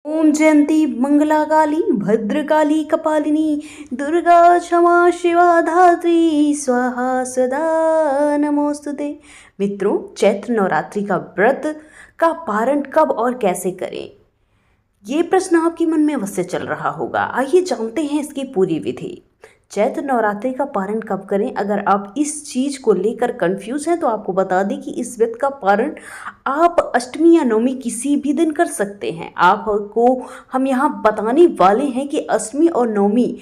ओम जयंती मंगला काली भद्रकाली कपालिनी दुर्गा क्षमा शिवा धात्री स्वाहा सदा नमोस्तुते। मित्रों, चैत्र नवरात्रि का व्रत का पारण कब और कैसे करें, ये प्रश्न आपके मन में अवश्य चल रहा होगा। आइए जानते हैं इसकी पूरी विधि। चैत्र नवरात्रि का पारण कब करें? अगर आप इस चीज़ को लेकर कंफ्यूज हैं तो आपको बता दें कि इस व्रत का पारण आप अष्टमी या नवमी किसी भी दिन कर सकते हैं। आपको हम यहाँ बताने वाले हैं कि अष्टमी और नवमी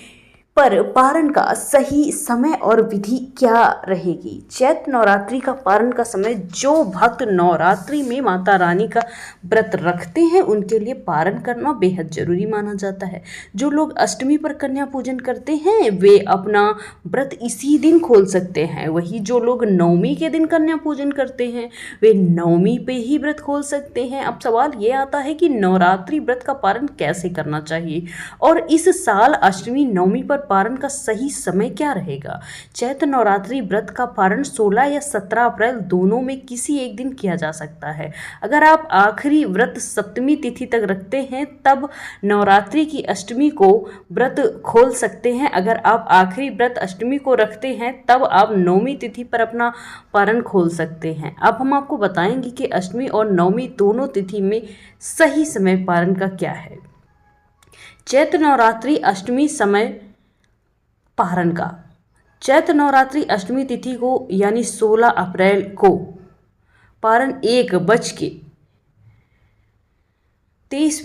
पर पारण का सही समय और विधि क्या रहेगी। चैत्र नवरात्रि का पारण का समय, जो भक्त नवरात्रि में माता रानी का व्रत रखते हैं उनके लिए पारण करना बेहद जरूरी माना जाता है। जो लोग अष्टमी पर कन्या पूजन करते हैं वे अपना व्रत इसी दिन खोल सकते हैं। वही जो लोग नवमी के दिन कन्या पूजन करते हैं वे नवमी पे ही व्रत खोल सकते हैं। अब सवाल ये आता है कि नवरात्रि व्रत का पारण कैसे करना चाहिए और इस साल अष्टमी नवमी पर पारण का सही समय क्या रहेगा। चैत्र नवरात्रि व्रत का पारण 16 या 17 अप्रैल दोनों में किसी एक दिन किया जा सकता है। अगर आप आखिरी व्रत सप्तमी तिथि तक रखते हैं तब नवरात्रि की अष्टमी को व्रत खोल सकते हैं। अगर आप आखिरी व्रत अष्टमी को रखते हैं तब आप नवमी तिथि पर अपना पारण खोल सकते हैं। अब हम आपको बताएंगे कि अष्टमी और नवमी दोनों तिथि में सही समय पारण का क्या है। चैत्र नवरात्रि अष्टमी समय पारण का, चैत्र नवरात्रि अष्टमी तिथि को यानी 16 अप्रैल को पारण 1:23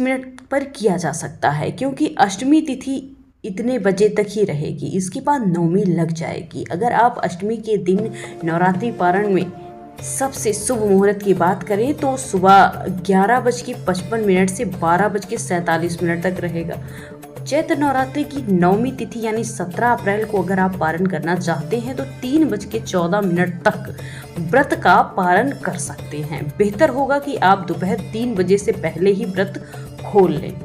पर किया जा सकता है, क्योंकि अष्टमी तिथि इतने बजे तक ही रहेगी। इसके बाद नवमी लग जाएगी। अगर आप अष्टमी के दिन नवरात्रि पारण में सबसे शुभ मुहूर्त की बात करें तो सुबह 11:55 से 12:47 तक रहेगा। चैत्र नवरात्रि की नवमी तिथि यानी 17 अप्रैल को अगर आप पारण करना चाहते हैं तो 3:14 तक व्रत का पारण कर सकते हैं। बेहतर होगा कि आप दोपहर 3 बजे से पहले ही व्रत खोल लें।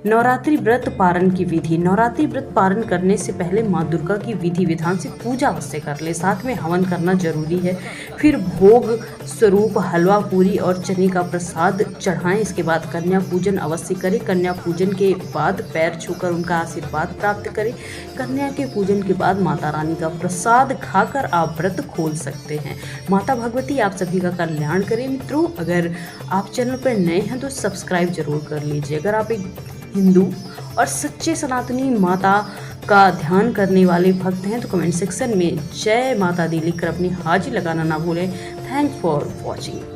नवरात्रि व्रत पारण की विधि। नवरात्रि व्रत पारण करने से पहले माँ दुर्गा की विधि विधान से पूजा अवश्य कर ले, साथ में हवन करना जरूरी है। फिर भोग स्वरूप हलवा पूरी और चने का प्रसाद चढ़ाएं। इसके बाद कन्या पूजन अवश्य करें। कन्या पूजन के बाद पैर छूकर उनका आशीर्वाद प्राप्त करें। कन्या के पूजन के बाद माता रानी का प्रसाद खाकर आप व्रत खोल सकते हैं। माता भगवती आप सभी का कल्याण करें। मित्रों, अगर आप चैनल पर नए हैं तो सब्सक्राइब जरूर कर लीजिए। अगर आप एक हिंदू और सच्चे सनातनी माता का ध्यान करने वाले भक्त हैं तो कमेंट सेक्शन में जय माता दी लिखकर अपनी हाजिरी लगाना ना भूलें। Thanks for watching.